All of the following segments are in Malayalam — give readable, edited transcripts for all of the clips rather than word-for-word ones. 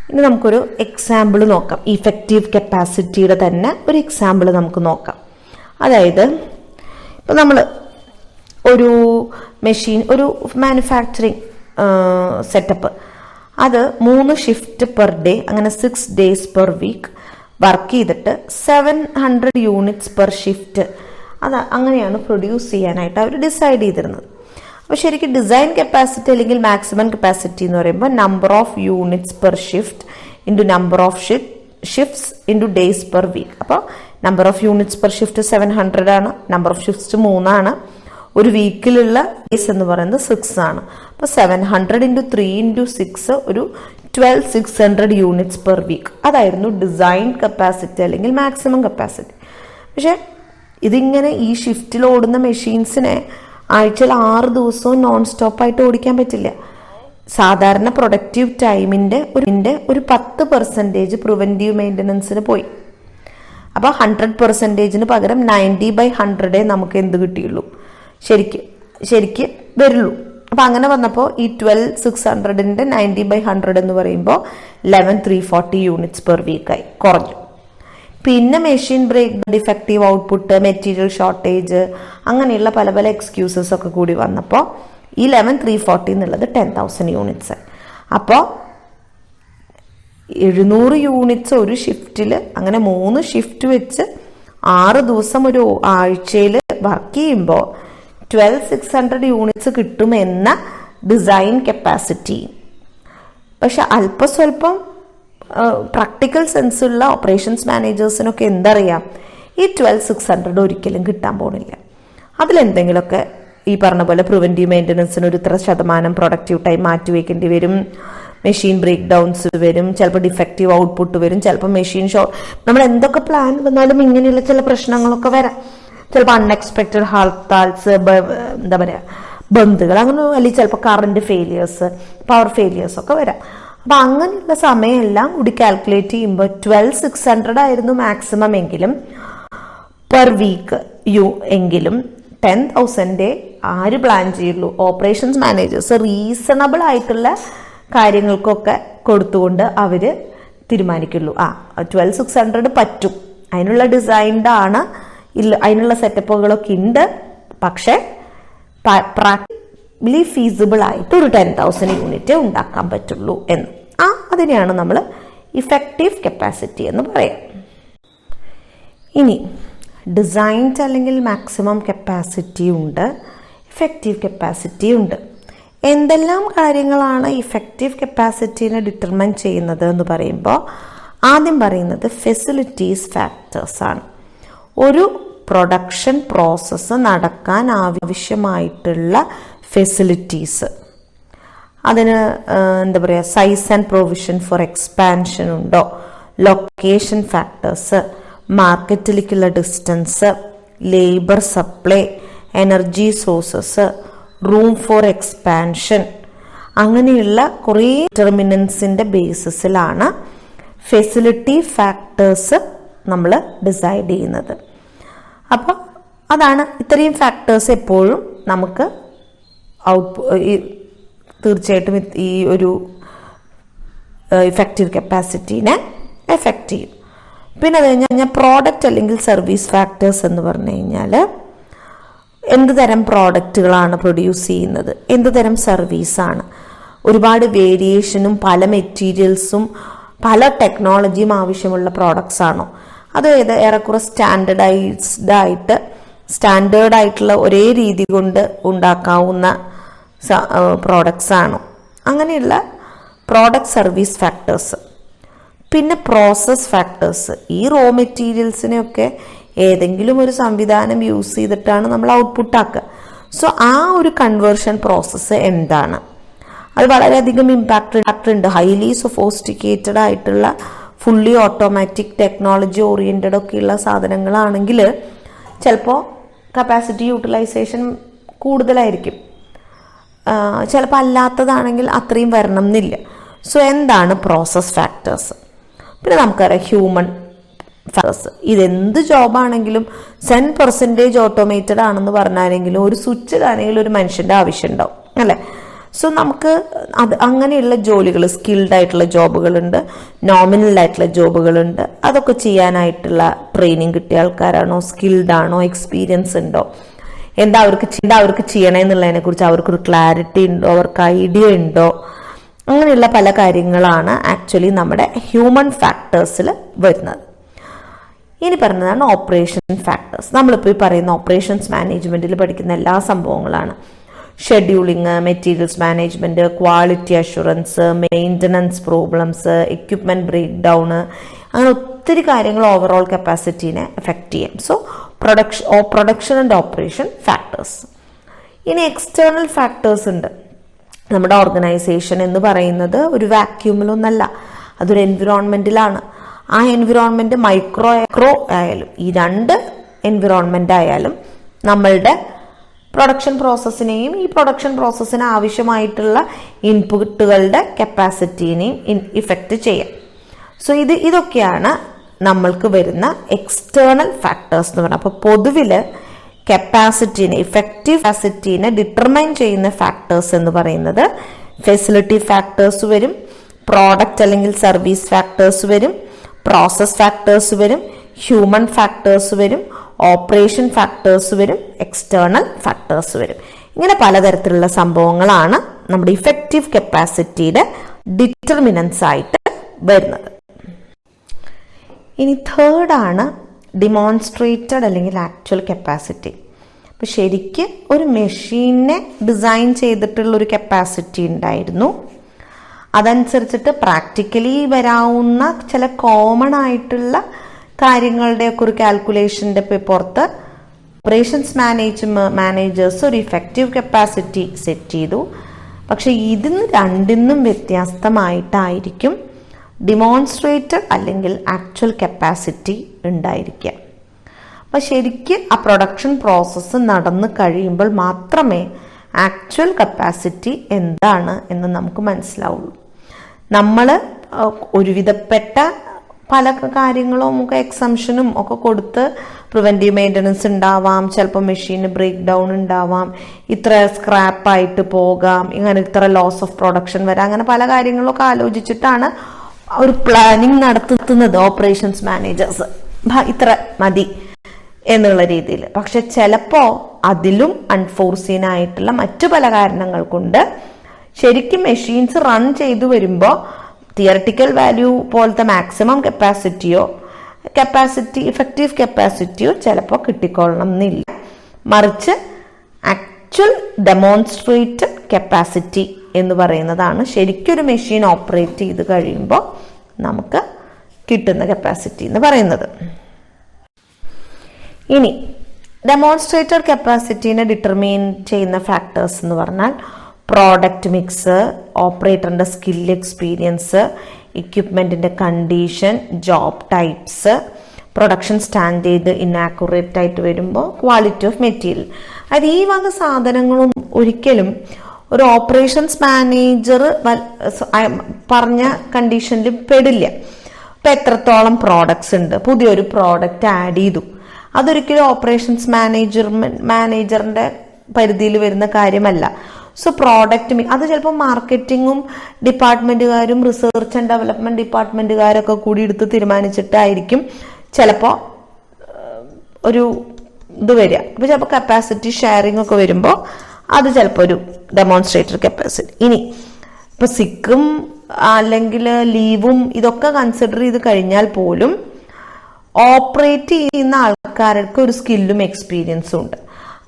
ഇനി നമുക്കൊരു എക്സാമ്പിൾ നോക്കാം. ഇഫക്റ്റീവ് കപ്പാസിറ്റിയുടെ തന്നെ ഒരു എക്സാമ്പിൾ നമുക്ക് നോക്കാം. അതായത് ഇപ്പം നമ്മൾ ഒരു മെഷീൻ, ഒരു മാനുഫാക്ചറിങ് സെറ്റപ്പ്, അത് 3 ഷിഫ്റ്റ് പെർ ഡേ, അങ്ങനെ 6 days പെർ വീക്ക് വർക്ക് ചെയ്തിട്ട് 700 യൂണിറ്റ്സ് പെർ ഷിഫ്റ്റ് അങ്ങനെയാണ് പ്രൊഡ്യൂസ് ചെയ്യാനായിട്ട് അവർ ഡിസൈഡ് ചെയ്തിരുന്നത്. അപ്പോൾ ശരിക്കും ഡിസൈൻ കപ്പാസിറ്റി അല്ലെങ്കിൽ മാക്സിമം കപ്പാസിറ്റി എന്ന് പറയുമ്പോൾ number of units per shift into number of shifts into days per week. അപ്പോൾ number of units per shift 700 ആണ്, നമ്പർ ഓഫ് ഷിഫ്റ്റ്സ് 3 ആണ്, ഒരു വീക്കിലുള്ള ഡേയ്സ് എന്ന് പറയുന്നത് 6 ആണ്. അപ്പോൾ 700 × 3 × 6 ഒരു 12600 യൂണിറ്റ്സ് പെർ വീക്ക്. അതായിരുന്നു ഡിസൈൻ കപ്പാസിറ്റി അല്ലെങ്കിൽ മാക്സിമം കപ്പാസിറ്റി. പക്ഷെ ഇതിങ്ങനെ ഈ ഷിഫ്റ്റിൽ ഓടുന്ന മെഷീൻസിനെ ആഴ്ചയിൽ 6 ദിവസവും നോൺ സ്റ്റോപ്പായിട്ട് ഓടിക്കാൻ പറ്റില്ല. സാധാരണ പ്രൊഡക്റ്റീവ് ടൈമിൻ്റെ ഒരു 10% പ്രിവെൻറ്റീവ് മെയിൻ്റനൻസിന് പോയി. അപ്പോൾ 100%-ന് പകരം 90/100 നമുക്ക് എന്ത് കിട്ടിയുള്ളൂ, ശരിക്ക് വരുള്ളൂ. അപ്പം അങ്ങനെ വന്നപ്പോൾ ഈ 12600-ന്റെ 90/100 എന്ന് പറയുമ്പോൾ 11340 യൂണിറ്റ്സ് പെർ വീക്കായി കുറഞ്ഞു. പിന്നെ machine break, defective output, material shortage, അങ്ങനെയുള്ള പല പല എക്സ്ക്യൂസസ് ഒക്കെ കൂടി വന്നപ്പോൾ ഈ 11340 എന്നുള്ളത് 10,000 യൂണിറ്റ്സ്. അപ്പോൾ 700 യൂണിറ്റ്സ് ഒരു ഷിഫ്റ്റിൽ, അങ്ങനെ 3 ഷിഫ്റ്റ് വെച്ച് 6 ദിവസം ഒരു ആഴ്ചയിൽ വർക്ക് ചെയ്യുമ്പോൾ 12600 യൂണിറ്റ്സ് കിട്ടുമെന്ന ഡിസൈൻ കപ്പാസിറ്റി. പക്ഷെ അല്പസ്വല്പം പ്രാക്ടിക്കൽ സെൻസുള്ള ഓപ്പറേഷൻസ് മാനേജേഴ്സിനൊക്കെ എന്തറിയാം, ഈ 12600 ഒരിക്കലും കിട്ടാൻ പോണില്ല. അതിലെന്തെങ്കിലുമൊക്കെ ഈ പറഞ്ഞ പോലെ പ്രിവെൻറ്റീവ് മെയിൻ്റനൻസിന് ഒരു ഇത്ര ശതമാനം പ്രൊഡക്റ്റീവ് ടൈം മാറ്റി വയ്ക്കേണ്ടി വരും, മെഷീൻ ബ്രേക്ക് ഡൗൺസ് വരും, ചിലപ്പോൾ ഡിഫക്റ്റീവ് ഔട്ട്പുട്ട് വരും, ചിലപ്പോൾ മെഷീൻ നമ്മൾ എന്തൊക്കെ പ്ലാൻ വന്നാലും ഇങ്ങനെയുള്ള ചില പ്രശ്നങ്ങളൊക്കെ വരാം. ചിലപ്പോൾ അൺഎക്സ്പെക്റ്റഡ് ഹർത്താൽസ്, എന്താ പറയുക, ബന്ധുകൾ, അങ്ങനെ, അല്ലെങ്കിൽ ചിലപ്പോൾ കറണ്ട് ഫെയിലിയേഴ്സ്, പവർ ഫെയിലിയേഴ്സ് ഒക്കെ വരാം. അപ്പം അങ്ങനെയുള്ള സമയമെല്ലാം കൂടി കാൽക്കുലേറ്റ് ചെയ്യുമ്പോൾ 12600 ആയിരുന്നു മാക്സിമം എങ്കിലും പെർ വീക്ക് എങ്കിലും 10,000 ആര് പ്ലാൻ ചെയ്യുള്ളൂ? ഓപ്പറേഷൻസ് മാനേജേഴ്സ് റീസണബിൾ ആയിട്ടുള്ള കാര്യങ്ങൾക്കൊക്കെ കൊടുത്തുകൊണ്ട് അവർ തീരുമാനിക്കുള്ളൂ. 12600 പറ്റും, അതിനുള്ള ഡിസൈൻഡ് ആണ്, അതിനുള്ള സെറ്റപ്പുകളൊക്കെ ഉണ്ട്, പക്ഷെ പ്രാക്ടിക്കലി ഫീസിബിൾ ആയിട്ട് ഒരു 10,000 യൂണിറ്റ് ഉണ്ടാക്കാൻ പറ്റുള്ളൂ എന്ന്. അതിനെയാണ് നമ്മൾ ഇഫക്റ്റീവ് കപ്പാസിറ്റി എന്ന് പറയാം. ഇനി ഡിസൈൻഡ് അല്ലെങ്കിൽ മാക്സിമം കപ്പാസിറ്റി ഉണ്ട്, ഇഫക്റ്റീവ് കപ്പാസിറ്റി ഉണ്ട്. എന്തെല്ലാം കാര്യങ്ങളാണ് ഇഫക്റ്റീവ് കപ്പാസിറ്റീനെ ഡിറ്റർമൈൻ ചെയ്യുന്നത് എന്ന് പറയുമ്പോൾ ആദ്യം പറയുന്നത് ഫെസിലിറ്റീസ് ഫാക്ടേഴ്സ് ആണ്. ഒരു പ്രൊഡക്ഷൻ പ്രോസസ്സ് നടക്കാൻ ആവശ്യമായിട്ടുള്ള ഫെസിലിറ്റീസ്, അതിന് എന്താ പറയുക, size and provision for expansion ഉണ്ടോ, ലൊക്കേഷൻ ഫാക്ടേഴ്സ്, മാർക്കറ്റിലേക്കുള്ള distance, labour supply, energy sources, room for expansion, അങ്ങനെയുള്ള കുറേ ഡിറ്റർമിനൻസിൻ്റെ ബേസിസിലാണ് ഫെസിലിറ്റി ഫാക്ടേഴ്സ് നമ്മൾ ഡിസൈഡ് ചെയ്യുന്നത്. അപ്പോൾ അതാണ്, ഇത്രയും ഫാക്ടേഴ്സ് എപ്പോഴും നമുക്ക് തീർച്ചയായിട്ടും ഈ ഒരു ഇഫക്റ്റീവ് കപ്പാസിറ്റീനെ എഫക്റ്റ് ചെയ്യും. പിന്നെ അത് കഴിഞ്ഞാൽ പ്രോഡക്റ്റ് അല്ലെങ്കിൽ സർവീസ് ഫാക്ടേഴ്സ് എന്ന് പറഞ്ഞു കഴിഞ്ഞാൽ എന്ത് തരം പ്രോഡക്റ്റുകളാണ് പ്രൊഡ്യൂസ് ചെയ്യുന്നത്, എന്ത് തരം സർവീസാണ്, ഒരുപാട് വേരിയേഷനും പല മെറ്റീരിയൽസും പല ടെക്നോളജിയും ആവശ്യമുള്ള പ്രോഡക്ട്സ് ആണോ, അത് ഏറെക്കുറെ സ്റ്റാൻഡേർഡ് ആയിട്ടുള്ള ഒരേ രീതി കൊണ്ട് ഉണ്ടാക്കാവുന്ന പ്രോഡക്ട്സ് ആണോ, അങ്ങനെയുള്ള പ്രോഡക്റ്റ് സർവീസ് ഫാക്ടേഴ്സ്. പിന്നെ പ്രോസസ് ഫാക്ടേഴ്സ്, ഈ റോ മെറ്റീരിയൽസിനെയൊക്കെ ഏതെങ്കിലും ഒരു സംവിധാനം യൂസ് ചെയ്തിട്ടാണ് നമ്മൾ ഔട്ട്പുട്ട് ആക്കുക. സോ ആ ഒരു കൺവേർഷൻ പ്രോസസ്സ് എന്താണ്, അത് വളരെയധികം ഇമ്പാക്റ്റ് ഉണ്ട്. ഹൈലി സൊഫോസ്റ്റിക്കേറ്റഡ് ആയിട്ടുള്ള ഫുള്ളി ഓട്ടോമാറ്റിക് ടെക്നോളജി ഓറിയൻറ്റഡ് ഒക്കെയുള്ള സാധനങ്ങളാണെങ്കിൽ ചിലപ്പോൾ കപ്പാസിറ്റി യൂട്ടിലൈസേഷൻ കൂടുതലായിരിക്കും, ചിലപ്പോൾ അല്ലാത്തതാണെങ്കിൽ അത്രയും വരണം എന്നില്ല. സോ എന്താണ് പ്രോസസ് ഫാക്ടേഴ്സ്? പിന്നെ നമുക്കറിയാം ഹ്യൂമൻ ഫാക്ടേഴ്സ്. ഇതെന്ത് ജോബാണെങ്കിലും 10% ഓട്ടോമേറ്റഡ് ആണെന്ന് പറഞ്ഞാലെങ്കിലും ഒരു സ്വിച്ച് ഇടാനെങ്കിലും ഒരു മനുഷ്യൻ്റെ ആവശ്യം ഉണ്ടാവും, അല്ലേ? സോ നമുക്ക് അത് അങ്ങനെയുള്ള ജോലികൾ, സ്കിൽഡ് ആയിട്ടുള്ള ജോബുകളുണ്ട്, നോമിനൽ ആയിട്ടുള്ള ജോബുകളുണ്ട്. അതൊക്കെ ചെയ്യാനായിട്ടുള്ള ട്രെയിനിങ് കിട്ടിയ ആൾക്കാരാണോ, സ്കിൽഡ് ആണോ, എക്സ്പീരിയൻസ് ഉണ്ടോ, എന്താ അവർക്ക് ചെയ്യണമെന്നുള്ളതിനെ കുറിച്ച് അവർക്കൊരു ക്ലാരിറ്റി ഉണ്ടോ, അവർക്ക് ഐഡിയ ഉണ്ടോ, അങ്ങനെയുള്ള പല കാര്യങ്ങളാണ് ആക്ച്വലി നമ്മുടെ ഹ്യൂമൻ ഫാക്ടേഴ്സിൽ വരുന്നത്. ഇനി പറഞ്ഞതാണ് ഓപ്പറേഷൻ ഫാക്ടേഴ്സ്. നമ്മളിപ്പോൾ ഈ പറയുന്ന ഓപ്പറേഷൻസ് മാനേജ്മെന്റിൽ പഠിക്കുന്ന എല്ലാ സംഭവങ്ങളാണ്. Scheduling, materials management, quality assurance, maintenance problems, equipment breakdown, അങ്ങനെ ഒത്തിരി കാര്യങ്ങൾ ഓവറോൾ കപ്പാസിറ്റീനെ എഫക്റ്റ് ചെയ്യും. So production and operation factors. ഇനി എക്സ്റ്റേണൽ ഫാക്ടേഴ്സ് ഉണ്ട്. നമ്മുടെ ഓർഗനൈസേഷൻ എന്ന് പറയുന്നത് ഒരു വാക്യൂമിലൊന്നല്ല, അതൊരു എൻവിറോൺമെന്റിലാണ്. ആ എൻവിറോൺമെന്റ് മൈക്രോ ആയാലും ഈ രണ്ട് എൻവിറോൺമെന്റ് ആയാലും നമ്മളുടെ പ്രൊഡക്ഷൻ പ്രോസസ്സിനെയും ഈ പ്രൊഡക്ഷൻ പ്രോസസ്സിന് ആവശ്യമായിട്ടുള്ള ഇൻപുട്ടുകളുടെ കപ്പാസിറ്റീനെയും ഇഫക്റ്റ് ചെയ്യാം. സോ ഇതൊക്കെയാണ് നമ്മൾക്ക് വരുന്ന എക്സ്റ്റേണൽ ഫാക്ടേഴ്സ് എന്ന് പറഞ്ഞാൽ. അപ്പോൾ പൊതുവിൽ കപ്പാസിറ്റീനെ, ഇഫക്റ്റീവ് കപ്പാസിറ്റീനെ ഡിറ്റർമൈൻ ചെയ്യുന്ന ഫാക്ടേഴ്സ് എന്ന് പറയുന്നത് ഫെസിലിറ്റി ഫാക്ടേഴ്സ് വരും, പ്രോഡക്റ്റ് അല്ലെങ്കിൽ സർവീസ് ഫാക്ടേഴ്സ് വരും, പ്രോസസ് ഫാക്ടേഴ്സ് വരും, ഹ്യൂമൻ ഫാക്ടേഴ്സ് വരും, ഓപ്പറേഷൻ ഫാക്ടേഴ്സ് വരും, എക്സ്റ്റേണൽ ഫാക്ടേഴ്സ് വരും. ഇങ്ങനെ പലതരത്തിലുള്ള സംഭവങ്ങളാണ് നമ്മുടെ ഇഫക്റ്റീവ് കപ്പാസിറ്റിയുടെ ഡിറ്റർമിനൻസ് ആയിട്ട് വരുന്നത്. ഇനി തേർഡാണ് ഡിമോൺസ്ട്രേറ്റഡ് അല്ലെങ്കിൽ ആക്ച്വൽ കപ്പാസിറ്റി. അപ്പം ശരിക്ക് ഒരു മെഷീനെ ഡിസൈൻ ചെയ്തിട്ടുള്ളൊരു കപ്പാസിറ്റി ഉണ്ടായിരുന്നു. അതനുസരിച്ചിട്ട് പ്രാക്ടിക്കലി വരാവുന്ന ചില കോമൺ ആയിട്ടുള്ള കാര്യങ്ങളുടെയൊക്കെ ഒരു കാൽക്കുലേഷൻ്റെ പുറത്ത് ഓപ്പറേഷൻസ് മാനേജേഴ്സ് ഒരു ഇഫക്റ്റീവ് കപ്പാസിറ്റി സെറ്റ് ചെയ്തു. പക്ഷെ ഇതിന് രണ്ടിനും വ്യത്യസ്തമായിട്ടായിരിക്കും ഡിമോൺസ്ട്രേറ്റഡ് അല്ലെങ്കിൽ ആക്ച്വൽ കപ്പാസിറ്റി ഉണ്ടായിരിക്കുക. അപ്പം ശരിക്ക് ആ പ്രൊഡക്ഷൻ പ്രോസസ്സ് നടന്നു കഴിയുമ്പോൾ മാത്രമേ ആക്ച്വൽ കപ്പാസിറ്റി എന്താണ് എന്ന് നമുക്ക് മനസ്സിലാവുള്ളൂ. നമ്മൾ ഒരുവിധപ്പെട്ട പല കാര്യങ്ങളും നമുക്ക് എക്സംഷനും ഒക്കെ കൊടുത്ത് പ്രിവെന്റീവ് മെയിൻ്റനൻസ് ഉണ്ടാവാം, ചിലപ്പോൾ മെഷീന് ബ്രേക്ക് ഡൗൺ ഉണ്ടാവാം, ഇത്ര സ്ക്രാപ്പായിട്ട് പോകാം, ഇങ്ങനെ ഇത്ര ലോസ് ഓഫ് പ്രൊഡക്ഷൻ വരാം, അങ്ങനെ പല കാര്യങ്ങളൊക്കെ ആലോചിച്ചിട്ടാണ് ഒരു പ്ലാനിങ് നടത്തുന്നത് ഓപ്പറേഷൻസ് മാനേജേഴ്സ്. ഇത്ര മതി എന്നുള്ള രീതിയിൽ. പക്ഷെ ചിലപ്പോൾ അതിലും അൺഫോർസീൻ ആയിട്ടുള്ള മറ്റു പല കാരണങ്ങൾ കൊണ്ട് ശരിക്കും മെഷീൻസ് റൺ ചെയ്തു വരുമ്പോൾ തിയറട്ടിക്കൽ വാല്യൂ പോലത്തെ മാക്സിമം ഇഫക്റ്റീവ് കപ്പാസിറ്റിയോ ചിലപ്പോൾ കിട്ടിക്കൊള്ളണം എന്നില്ല. മറിച്ച് ആക്ച്വൽ ഡെമോൺസ്ട്രേറ്റഡ് കപ്പാസിറ്റി എന്ന് പറയുന്നതാണ് ശരിക്കൊരു മെഷീൻ ഓപ്പറേറ്റ് ചെയ്ത് കഴിയുമ്പോൾ നമുക്ക് കിട്ടുന്ന കപ്പാസിറ്റി എന്ന് പറയുന്നത്. ഇനി ഡെമോൺസ്ട്രേറ്റഡ് കപ്പാസിറ്റീനെ ഡിറ്റർമൈൻ ചെയ്യുന്ന ഫാക്ടേഴ്സ് എന്ന് പറഞ്ഞാൽ പ്രോഡക്റ്റ് മിക്സ്, ഓപ്പറേറ്ററിൻ്റെ സ്കിൽ എക്സ്പീരിയൻസ്, എക്യുപ്മെൻറ്റിൻ്റെ condition, job types, production standard inaccurate ആയിട്ട് വരുമ്പോൾ ക്വാളിറ്റി ഓഫ് മെറ്റീരിയൽ. അത് ഈ വക സാധനങ്ങളും ഒരിക്കലും ഒരു ഓപ്പറേഷൻസ് മാനേജർ പറഞ്ഞ കണ്ടീഷനിൽ പെടില്ല. ഇപ്പം എത്രത്തോളം പ്രോഡക്ട്സ് ഉണ്ട്, പുതിയൊരു പ്രോഡക്റ്റ് ആഡ് ചെയ്തു, അതൊരിക്കലും ഓപ്പറേഷൻസ് മാനേജറിൻ്റെ പരിധിയിൽ വരുന്ന കാര്യമല്ല. സോ പ്രോഡക്റ്റ് അത് ചിലപ്പോൾ മാർക്കറ്റിങ്ങും ഡിപ്പാർട്ട്മെൻറ്റുകാരും റിസർച്ച് ആൻഡ് ഡെവലപ്മെൻറ്റ് ഡിപ്പാർട്ട്മെൻറ്റുകാരൊക്കെ കൂടി എടുത്ത് തീരുമാനിച്ചിട്ടായിരിക്കും ചിലപ്പോൾ ഒരു ഇത് വരിക. അപ്പോൾ ചിലപ്പോൾ കപ്പാസിറ്റി ഷെയറിംഗ് ഒക്കെ വരുമ്പോൾ അത് ചിലപ്പോൾ ഒരു ഡെമോൺസ്ട്രേറ്റഡ് കപ്പാസിറ്റി. ഇനി ഇപ്പോൾ സിക്കും അല്ലെങ്കിൽ ലീവും ഇതൊക്കെ കൺസിഡർ ചെയ്ത് കഴിഞ്ഞാൽ പോലും ഓപ്പറേറ്റ് ചെയ്യുന്ന ആൾക്കാർക്ക് ഒരു സ്കില്ലും എക്സ്പീരിയൻസും ഉണ്ട്.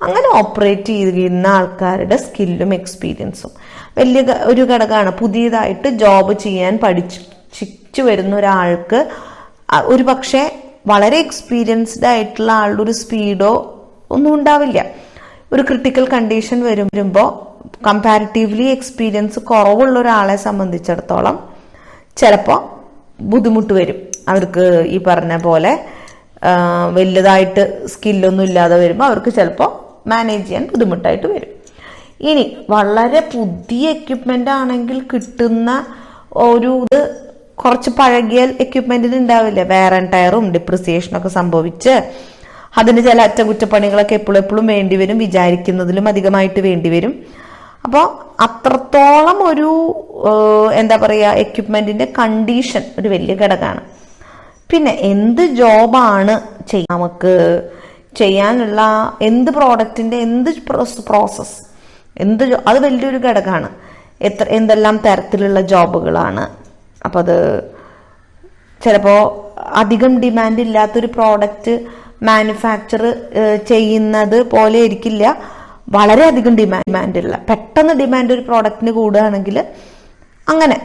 അങ്ങനെ ഓപ്പറേറ്റ് ചെയ്യുന്ന ആൾക്കാരുടെ സ്കില്ലും എക്സ്പീരിയൻസും വലിയ ഒരു ഘടകമാണ്. പുതിയതായിട്ട് ജോബ് ചെയ്യാൻ പഠിച്ചു വരുന്ന ഒരാൾക്ക് ഒരു പക്ഷേ വളരെ എക്സ്പീരിയൻസ്ഡ് ആയിട്ടുള്ള ആളുടെ ഒരു സ്പീഡോ ഒന്നും ഉണ്ടാവില്ല. ഒരു ക്രിട്ടിക്കൽ കണ്ടീഷൻ വരുമ്പോൾ കമ്പാരിറ്റീവ്ലി എക്സ്പീരിയൻസ് കുറവുള്ള ഒരാളെ സംബന്ധിച്ചിടത്തോളം ചിലപ്പോൾ ബുദ്ധിമുട്ട് വരും. അവർക്ക് ഈ പറഞ്ഞ പോലെ വലുതായിട്ട് സ്കില്ലൊന്നും ഇല്ലാതെ വരുമ്പോൾ അവർക്ക് ചിലപ്പോൾ മാനേജ് ചെയ്യാൻ ബുദ്ധിമുട്ടായിട്ട് വരും. ഇനി വളരെ പുതിയ എക്യുപ്മെൻ്റ് ആണെങ്കിൽ കിട്ടുന്ന ഒരു ഇത് കുറച്ച് പഴകിയ എക്യുപ്മെൻറ്റിന് ഉണ്ടാവില്ല. വെയർ ആൻഡ് ടയറും ഡിപ്രിസിയേഷനൊക്കെ സംഭവിച്ച് അതിന് ചില അറ്റകുറ്റപ്പണികളൊക്കെ എപ്പോഴും വേണ്ടി വരും, വിചാരിക്കുന്നതിലും അധികമായിട്ട് വേണ്ടി വരും. അപ്പോൾ അത്രത്തോളം ഒരു എന്താ പറയുക എക്യുപ്മെന്റിന്റെ കണ്ടീഷൻ ഒരു വലിയ ഘടകമാണ്. പിന്നെ എന്ത് ജോബാണ് നമുക്ക് ചെയ്യാനുള്ള, എന്ത് പ്രോഡക്റ്റിന്റെ എന്ത് പ്രോസസ്, അത് വലിയൊരു ഘടകമാണ്. എന്തെല്ലാം തരത്തിലുള്ള ജോബുകളാണ്. അപ്പം അത് ചിലപ്പോൾ അധികം ഡിമാൻഡ് ഇല്ലാത്തൊരു പ്രോഡക്റ്റ് മാനുഫാക്ചർ ചെയ്യുന്നത് പോലെ ആയിരിക്കില്ല വളരെയധികം ഡിമാൻഡുള്ള, പെട്ടെന്ന് ഡിമാൻഡ് ഒരു പ്രോഡക്റ്റിന് കൂടുകയാണെങ്കിൽ അങ്ങനെ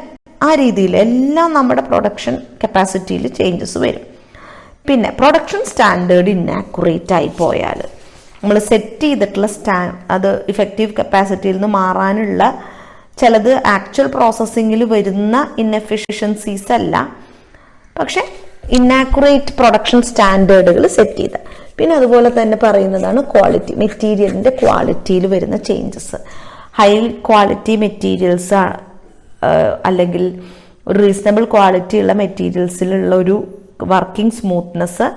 ആ രീതിയിൽ എല്ലാം നമ്മുടെ പ്രൊഡക്ഷൻ കപ്പാസിറ്റിയിൽ ചേഞ്ചസ് വരും. പിന്നെ പ്രൊഡക്ഷൻ സ്റ്റാൻഡേർഡ് ഇന്നാക്യുറേറ്റ് ആയി പോയാൽ നമ്മൾ സെറ്റ് ചെയ്തിട്ടുള്ള അത് ഇഫക്റ്റീവ് കപ്പാസിറ്റിയിൽ നിന്ന് മാറാനുള്ള ചിലത് ആക്ച്വൽ പ്രോസസ്സിങ്ങിൽ വരുന്ന ഇൻഎഫിഷ്യൻസീസ് അല്ല, പക്ഷെ ഇന്നാക്യുറേറ്റ് പ്രൊഡക്ഷൻ സ്റ്റാൻഡേർഡുകൾ സെറ്റ് ചെയ്ത. പിന്നെ അതുപോലെ തന്നെ പറയുന്നതാണ് ക്വാളിറ്റി, മെറ്റീരിയലിന്റെ ക്വാളിറ്റിയിൽ വരുന്ന ചേഞ്ചസ്. ഹൈ ക്വാളിറ്റി മെറ്റീരിയൽസ് അല്ലെങ്കിൽ ഒരു റീസണബിൾ ക്വാളിറ്റി ഉള്ള മെറ്റീരിയൽസിലുള്ള ഒരു വർക്കിംഗ് സ്മൂത്ത്നെസ്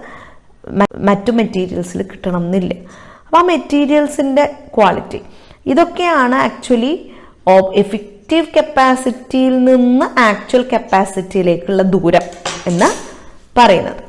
മറ്റു മെറ്റീരിയൽസിൽ കിട്ടണം എന്നില്ല. അപ്പം ആ മെറ്റീരിയൽസിന്റെ ക്വാളിറ്റി, ഇതൊക്കെയാണ് ആക്ച്വലി എഫക്റ്റീവ് കപ്പാസിറ്റിയിൽ നിന്ന് ആക്ച്വൽ കപ്പാസിറ്റിയിലേക്കുള്ള ദൂരം എന്ന് പറയുന്നത്.